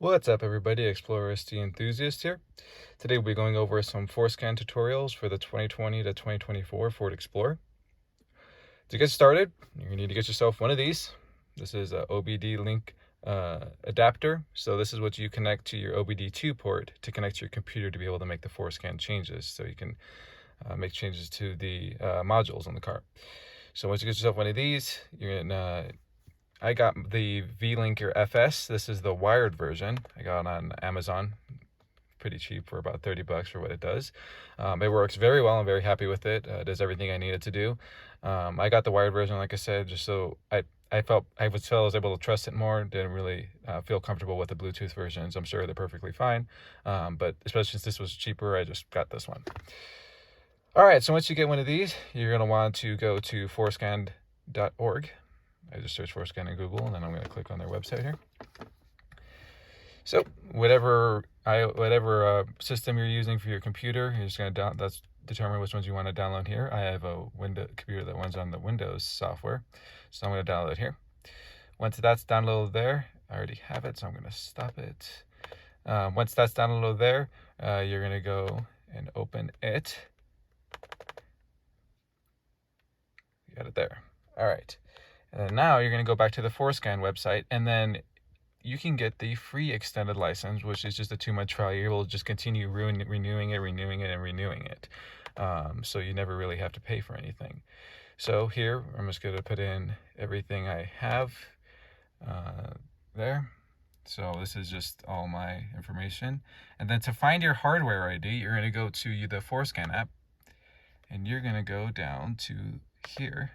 What's up everybody, Explorer ST enthusiast here. Today we'll be going over some Forscan tutorials for the 2020 to 2024 Ford Explorer. To get started, you're going to need to get yourself one of these. This is a OBD link adapter. So this is what you connect to your OBD2 port to connect to your computer to be able to make the Forscan changes. So you can make changes to the modules on the car. So once you get yourself one of these, you're going to I got the V-Linker FS. This is the wired version. I got it on Amazon. Pretty cheap for about 30 bucks for what it does. It works very well. I'm very happy with it. It does everything I needed to do. I got the wired version, like I said, just so I felt I was able to trust it more. Didn't really feel comfortable with the Bluetooth versions. I'm sure they're perfectly fine. But especially since this was cheaper, I just got this one. All right, so once you get one of these, you're going to want to go to forscan.org. I just search Forscan in Google, and then I'm going to click on their website here. So whatever system you're using for your computer, you're just going to determine which ones you want to download here. I have a computer that runs on the Windows software, so I'm going to download it here. Once that's downloaded there, I already have it, so I'm going to stop it. Once that's downloaded there, you're going to go and open it. You got it there. All right. And now you're going to go back to the Forscan website, and then you can get the free extended license, which is just a 2-month trial. You're able to just continue renewing it. So you never really have to pay for anything. So here, I'm just going to put in everything I have there. So this is just all my information. And then to find your hardware ID, you're going to go to the Forscan app, and you're going to go down to here.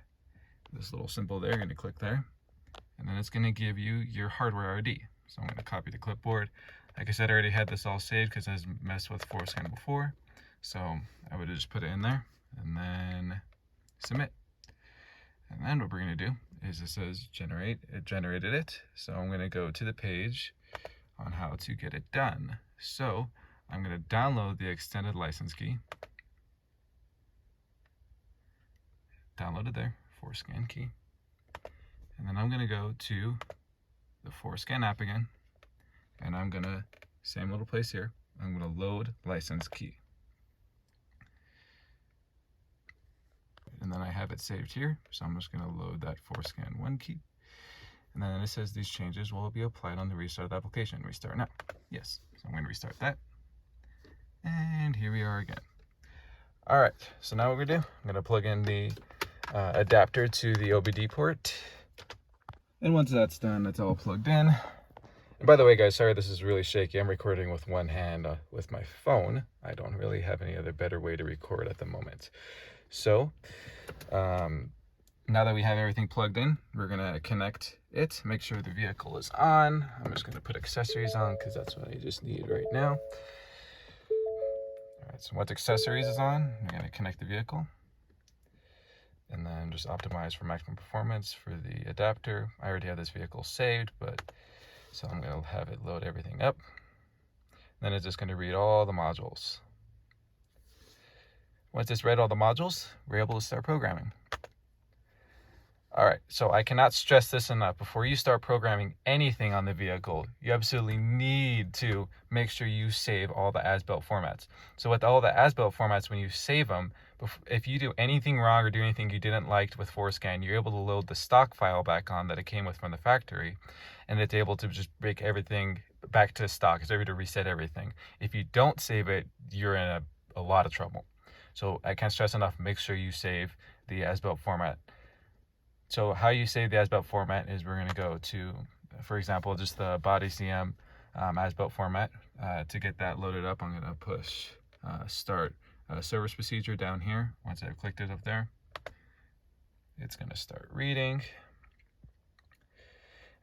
This little symbol there, you're going to click there, and then it's going to give you your hardware ID. So I'm going to copy the clipboard. Like I said, I already had this all saved because I messed with Forscan before, so I would have just put it in there and then submit. And then what we're going to do is it says generate. It generated it, so I'm going to go to the page on how to get it done. So I'm going to download the extended license key. Download it there. Forscan key, and then I'm going to go to the Forscan app again, and I'm going to, same little place here, I'm going to load license key, and then I have it saved here, so I'm just going to load that Forscan 1 key, and then it says these changes will be applied on the restart of the application. Restart now. Yes, so I'm going to restart that, and here we are again. All right, so now what we're going to do, I'm going to plug in the adapter to the OBD port, and once that's done, it's all plugged in. And by the way, guys, sorry this is really shaky. I'm recording with one hand with my phone. I don't really have any other better way to record at the moment. So now that we have everything plugged in, we're gonna connect it, make sure the vehicle is on. I'm just gonna put accessories on because that's what I just need right now. All right, so once accessories is on, I'm gonna connect the vehicle, and then just optimize for maximum performance for the adapter. I already have this vehicle saved, so I'm going to have it load everything up. Then it's just going to read all the modules. Once it's read all the modules, we're able to start programming. All right, so I cannot stress this enough. Before you start programming anything on the vehicle, you absolutely need to make sure you save all the as-built formats. So with all the as-built formats, when you save them, if you do anything wrong or do anything you didn't like with Forscan, you're able to load the stock file back on that it came with from the factory, and it's able to just break everything back to stock. It's able to reset everything. If you don't save it, you're in a lot of trouble. So I can't stress enough, make sure you save the as-built format. So how you save the as-built format is we're going to go to, for example, just the body CM as-built format. To get that loaded up, I'm going to push start service procedure down here. Once I've clicked it up there, it's going to start reading.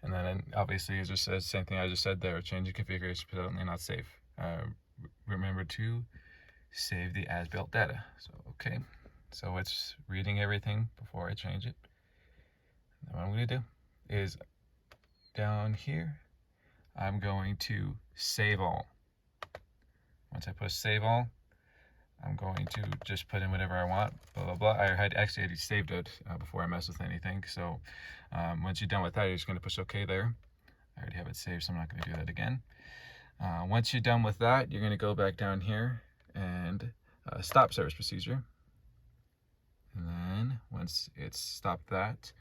And then obviously it just says same thing I just said there, change the configuration, presently not safe. Remember to save the as-built data. So, okay. So it's reading everything before I change it. What I'm going to do is down here, I'm going to save all. Once I push save all, I'm going to just put in whatever I want, blah, blah, blah. I had actually already saved it before I mess with anything. So once you're done with that, you're just going to push OK there. I already have it saved, so I'm not going to do that again. Once you're done with that, you're going to go back down here and stop service procedure. And then once it's stopped that,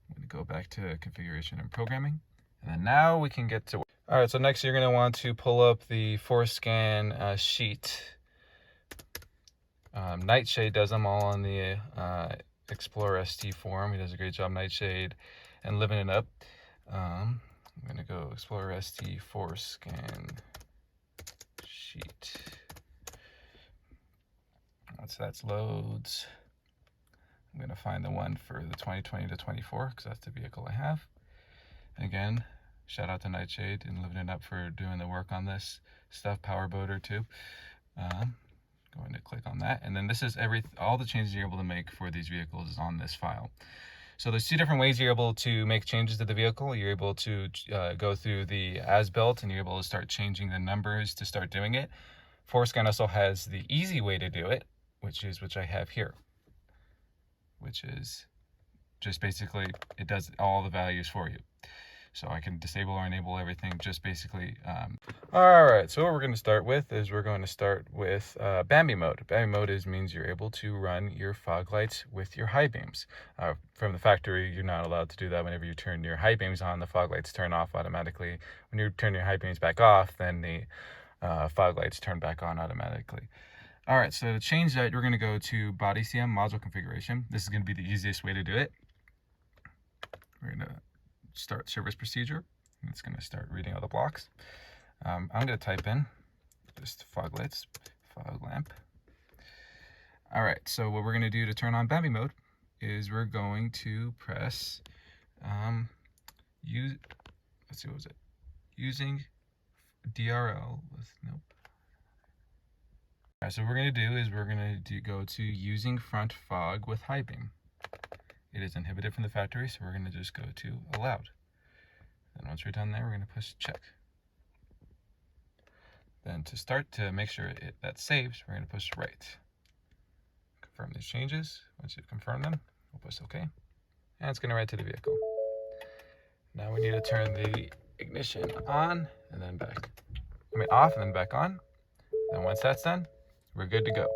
I'm going to go back to configuration and programming. And then now we can get to work. All right, so next you're going to want to pull up the Forscan sheet. Nightshade does them all on the Explorer ST form. He does a great job, Nightshade, and living it up. I'm going to go Explorer ST Forscan Sheet. Once that loads, I'm going to find the one for the 2020 to 24 because that's the vehicle I have. Again, shout out to Nightshade and living it up for doing the work on this stuff. Power boater too. Going to click on that, and then this is all the changes you're able to make for these vehicles is on this file. So there's two different ways you're able to make changes to the vehicle. You're able to go through the as-built, and you're able to start changing the numbers to start doing it. Forscan also has the easy way to do it, which I have here, which is just basically it does all the values for you. So I can disable or enable everything just basically. All right, so what we're going to start with is we're going to start with Bambi mode. Bambi mode means you're able to run your fog lights with your high beams. From the factory, you're not allowed to do that. Whenever you turn your high beams on, the fog lights turn off automatically. When you turn your high beams back off, then the fog lights turn back on automatically. All right, so to change that, we're going to go to Body CM module configuration. This is going to be the easiest way to do it. We're going to start service procedure. It's going to start reading all the blocks. I'm going to type in just fog lights, fog lamp. All right, so what we're going to do to turn on Bambi mode is we're going to press let's see, what was it? Using DRL with nope. All right, so what we're going to do is we're going to go to using front fog with high beam. It is inhibited from the factory, so we're going to just go to allowed. And once we're done there, we're going to push check. Then to make sure that saves, we're going to push right. Confirm these changes. Once you confirm them, we'll push OK. And it's going to write to the vehicle. Now we need to turn the ignition on and then off and then back on. And once that's done, we're good to go.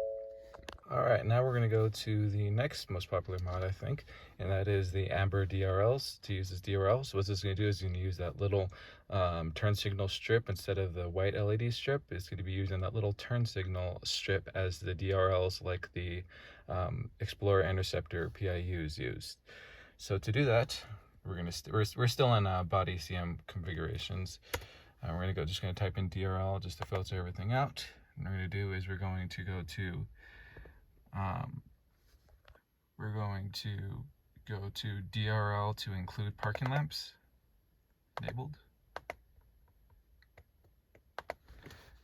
All right, now we're going to go to the next most popular mod, I think, and that is the amber DRLs, to use this DRL. So what this is going to do is you're going to use that little turn signal strip instead of the white LED strip. It's going to be using that little turn signal strip as the DRLs like the Explorer Interceptor PIUs used. So to do that, we're still in body CM configurations. We're going to just type in DRL just to filter everything out. And what we're going to do is we're going to go to DRL to include parking lamps, enabled.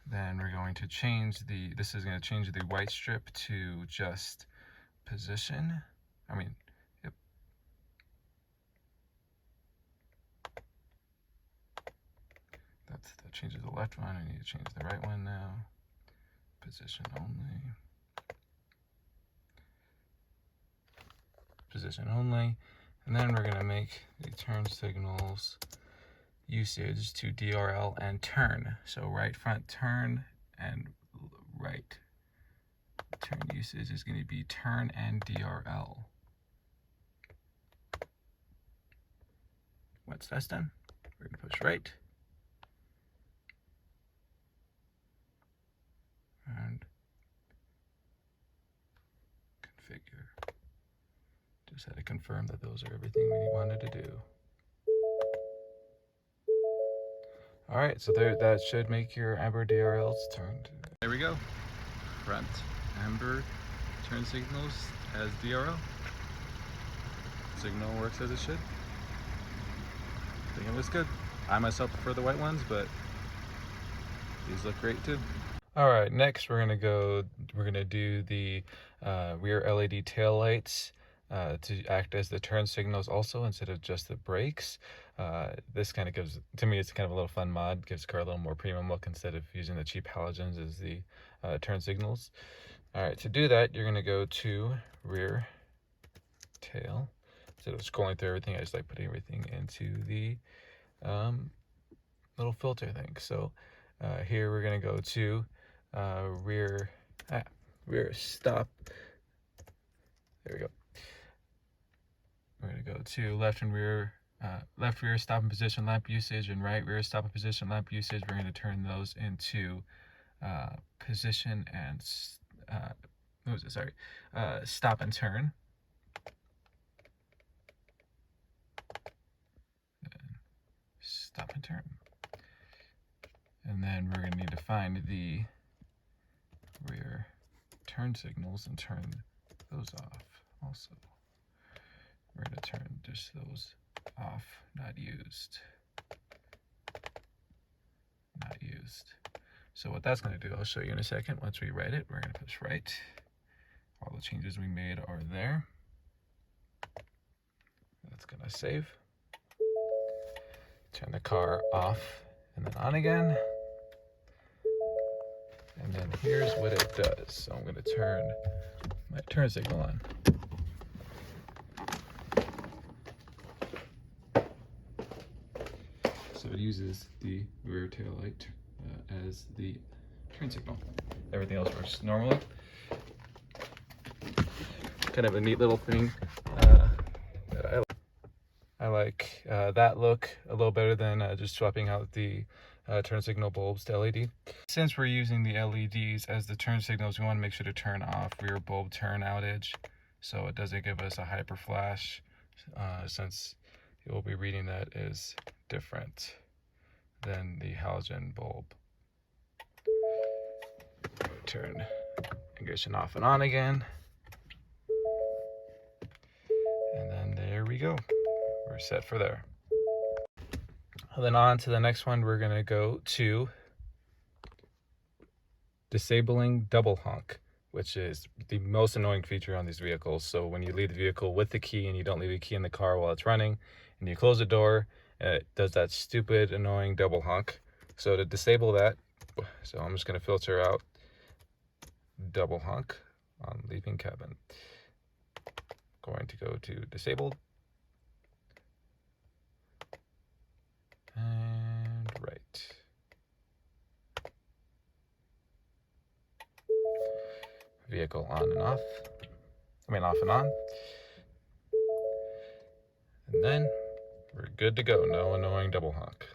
Then we're going to change this is going to change the white strip to just position. Yep. That changes the left one. I need to change the right one now. Position only. Position only, and then we're going to make the turn signals usage to DRL and turn. So right front turn and right turn usage is going to be turn and DRL. Once that's done, we're going to push right and configure. Just had to confirm that those are everything we wanted to do. All right, so that should make your amber DRLs turned. There we go. Front amber turn signals as DRL. Signal works as it should. I think it looks good. I myself prefer the white ones, but these look great too. All right, next we're gonna do the rear LED tail lights. To act as the turn signals also instead of just the brakes. This kind of gives, to me, it's kind of a little fun mod, gives the car a little more premium look instead of using the cheap halogens as the turn signals. All right, to do that, you're going to go to rear tail. Instead of scrolling through everything, I just like putting everything into the little filter thing. So here we're going to go to rear stop. There we go. We're going to go to left rear stop and position lamp usage, and right rear stop and position lamp usage. We're going to turn those into position and stop and turn. Stop and turn. And then we're going to need to find the rear turn signals and turn those off also. We're going to turn just those off, not used. Not used. So what that's going to do, I'll show you in a second. Once we write it, we're going to push right. All the changes we made are there. That's going to save. Turn the car off and then on again. And then here's what it does. So I'm going to turn my turn signal on. So it uses the rear tail light as the turn signal. Everything else works normally. Kind of a neat little thing that I like that look a little better than just swapping out the turn signal bulbs to LED. Since we're using the LEDs as the turn signals, we want to make sure to turn off rear bulb turn outage so it doesn't give us a hyper flash, since it will be reading that is different than the halogen bulb. Turn ignition off and on again. And then there we go. We're set for there. And then on to the next one, we're going to go to disabling double honk, which is the most annoying feature on these vehicles. So when you leave the vehicle with the key and you don't leave the key in the car while it's running, and you close the door, it does that stupid, annoying double honk. So to disable that, so I'm just going to filter out double honk on leaving cabin. Going to go to disabled. And right. Vehicle on and off. Off and on. And then we're good to go. No annoying double honk.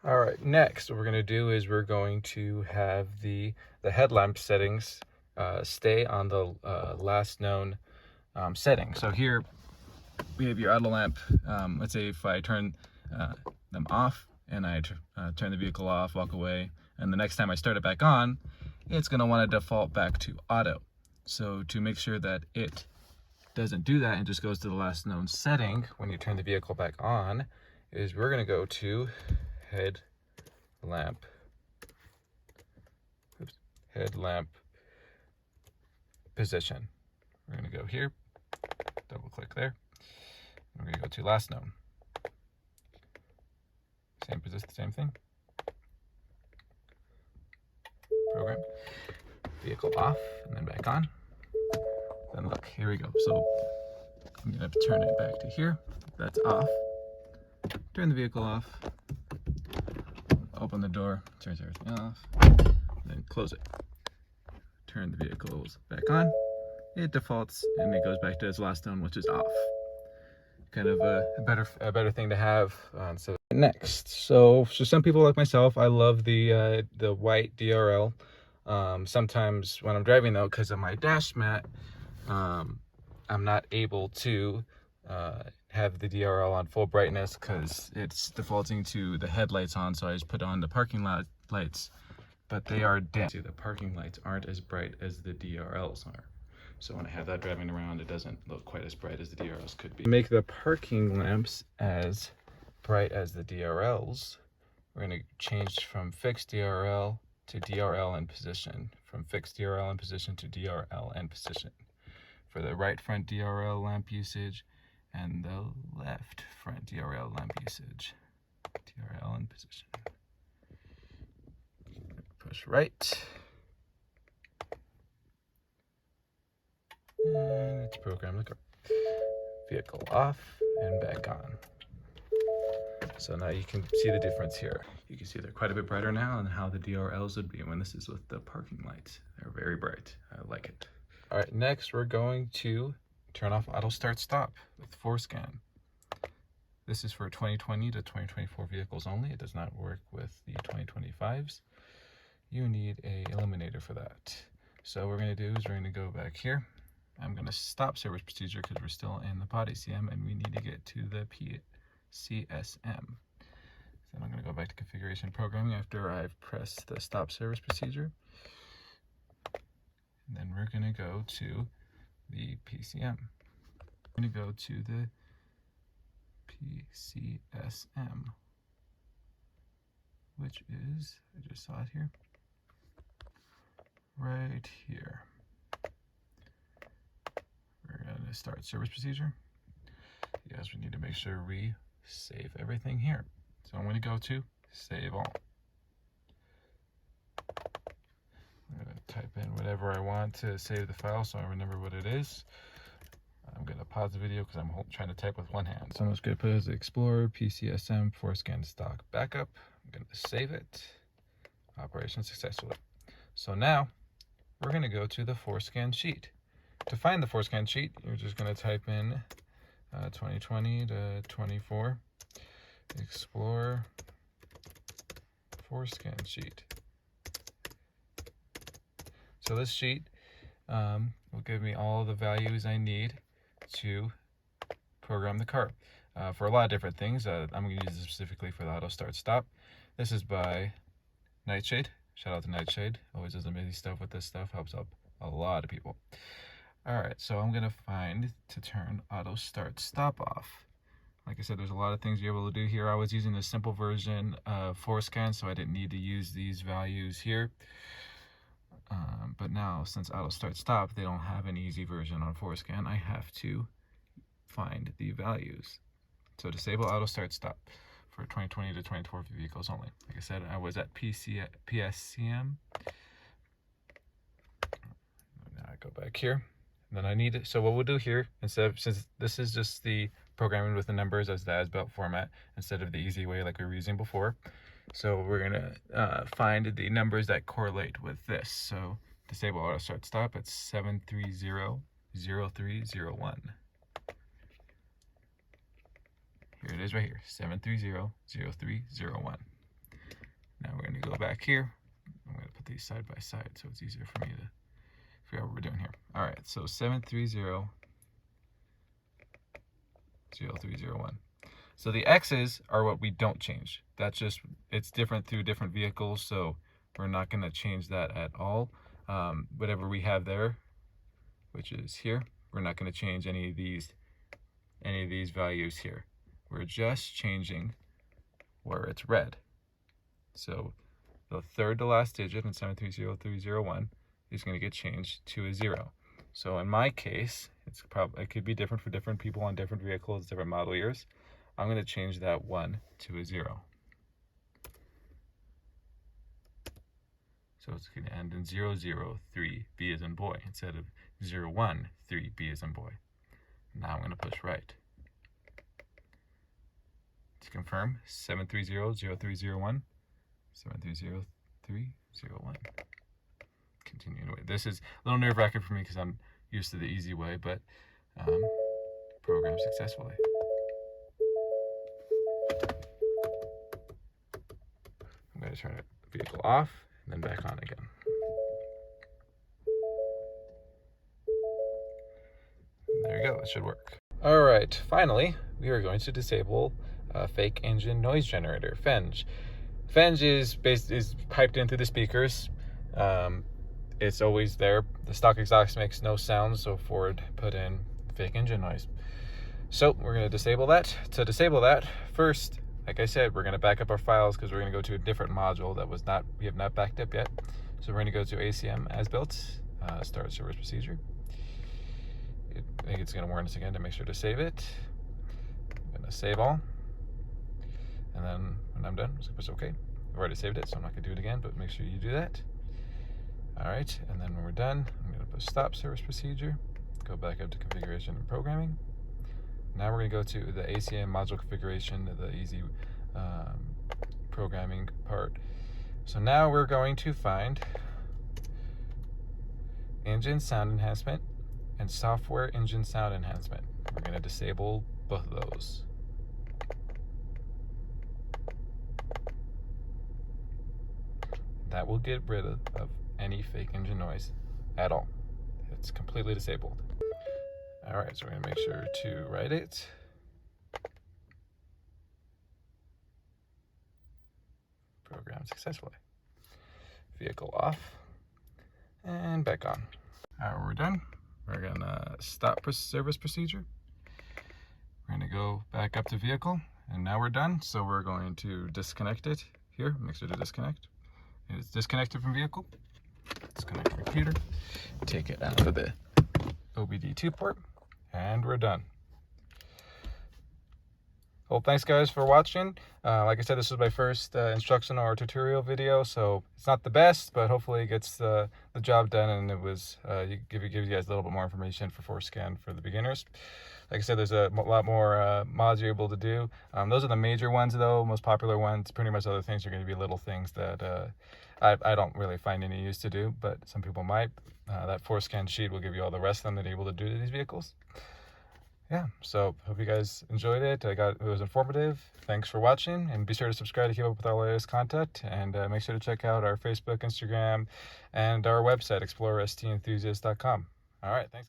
All right, next what we're going to do is we're going to have the headlamp settings stay on the last known setting. So here we have your auto lamp. Let's say if I turn them off and I turn the vehicle off, walk away, and the next time I start it back on, it's going to want to default back to auto. So to make sure that it doesn't do that and just goes to the last known setting when you turn the vehicle back on, is we're going to go to headlamp position. We're going to go here, double click there, and we're going to go to last known. Same thing. Program. Vehicle off and then back on. Then look, here we go. So I'm gonna have to turn it back to here. That's off. Turn the vehicle off. Open the door, turns everything off. Then close it. Turn the vehicles back on. It defaults and it goes back to its last known, which is off. Kind of a better thing to have. So next, so some people like myself, I love the white DRL. Sometimes when I'm driving though, because of my dash mat, I'm not able to have the DRL on full brightness because it's defaulting to the headlights on. So I just put on the parking lot lights, but they are dim. See, the parking lights aren't as bright as the DRLs are. So when I have that driving around, it doesn't look quite as bright as the DRLs could be. To make the parking lamps as bright as the DRLs, we're going to change from fixed DRL to DRL in position. From fixed DRL in position to DRL in position. For the right front DRL lamp usage and the left front DRL lamp usage. DRL in position. Push right. And let's program the car. Vehicle off and back on. So now you can see the difference here. You can see they're quite a bit brighter now and how the DRLs would be when this is with the parking lights. They're very bright. I like it. All right, next we're going to turn off auto start stop with Forscan. This is for 2020 to 2024 vehicles only. It does not work with the 2025s. You need a eliminator for that. So what we're going to do is we're going to go back here. I'm going to stop service procedure because we're still in the pod ACM and we need to get to the PCSM. Then I'm going to go back to configuration programming after I've pressed the stop service procedure. And then we're going to go to the PCM. I'm going to go to the PCSM, which is, I just saw it here, right here. We're going to start service procedure. Yes, we need to make sure we save everything here. So I'm going to go to save all. I'm going to type in whatever I want to save the file so I remember what it is. I'm going to pause the video because I'm trying to type with one hand. So I'm just going to put it as Explorer PCSM Forscan stock backup. I'm going to save it. Operation successfully. So now we're going to go to the Forscan Sheet. To find the Forscan Sheet, you're just going to type in 2020 to 24 Explorer Forscan Sheet. So this sheet will give me all the values I need to program the car for a lot of different things. I'm going to use this specifically for the auto start stop. This is by Nightshade. Shout out to Nightshade. Always does amazing stuff with this stuff. Helps out a lot of people. All right, so I'm going to find to turn auto start stop off. Like I said, there's a lot of things you're able to do here. I was using the simple version of Forscan, so I didn't need to use these values here. But now, since auto start stop, they don't have an easy version on Forscan. I have to find the values. So disable auto start stop for 2020 to 2024 vehicles only. Like I said, I was at PSCM. Now I go back here. And then I need it. So what we'll do here, since this is just the programming with the numbers as the as-built format instead of the easy way like we were using before. So we're going to find the numbers that correlate with this. So disable auto start stop at 730-0301. Here it is right here, 730-0301. Now we're going to go back here. I'm going to put these side by side so it's easier for me to figure out what we're doing here. All right, so 730-0301. So the X's are what we don't change. That's just, it's different through different vehicles, so we're not going to change that at all. Whatever we have there, which is here, we're not going to change any of these values here. We're just changing where it's red. So the third to last digit in 730-0301 is going to get changed to a 0. So in my case, it could be different for different people on different vehicles, different model years. I'm going to change that 1 to a 0. So it's going to end in 003, B as in boy, instead of 013, B as in boy. Now I'm going to push right. To confirm, 730-0301, 730-0301. Continue anyway. This is a little nerve-wracking for me because I'm used to the easy way, but program successfully. I'm going to turn the vehicle off and then back on again. There you go, it should work. All right, finally, we are going to disable fake engine noise generator, FENG. FENG is piped in through the speakers. It's always there. The stock exhaust makes no sound, so Ford put in fake engine noise. So we're going to disable that. To disable that, first, like I said, we're going to back up our files because we're going to go to a different module that we have not backed up yet. So we're going to go to ACM as built, start service procedure. I think it's going to warn us again to make sure to save it. I'm going to save all. And then when I'm done, I'm just going to push OK. I've already saved it, so I'm not going to do it again, but make sure you do that. All right, and then when we're done, I'm going to push stop service procedure, go back up to configuration and programming. Now we're going to go to the ACM module configuration, the easy programming part. So now we're going to find engine sound enhancement and software engine sound enhancement. We're going to disable both of those. That will get rid of any fake engine noise at all. It's completely disabled. All right, so we're going to make sure to write it. Program successfully. Vehicle off and back on. All right, we're done. We're going to stop service procedure. We're going to go back up to vehicle, and now we're done. So we're going to disconnect it here. Make sure to disconnect. It's disconnected from vehicle. Disconnect computer. Take it out of the OBD2 port, and we're done. Well, thanks guys for watching. Like I said, this was my first instructional or tutorial video, so it's not the best, but hopefully it gets the job done, and it was gives you guys a little bit more information for Forscan for the beginners. Like I said, there's a lot more mods you're able to do. Those are the major ones though, most popular ones. Pretty much other things are going to be little things that I don't really find any use to do, but some people might. That Forscan Sheet will give you all the rest of them that you're able to do to these vehicles. Yeah, so hope you guys enjoyed it. It was informative. Thanks for watching, and be sure to subscribe to keep up with our latest content, and make sure to check out our Facebook, Instagram, and our website, explorerstenthusiast.com. All right, thanks.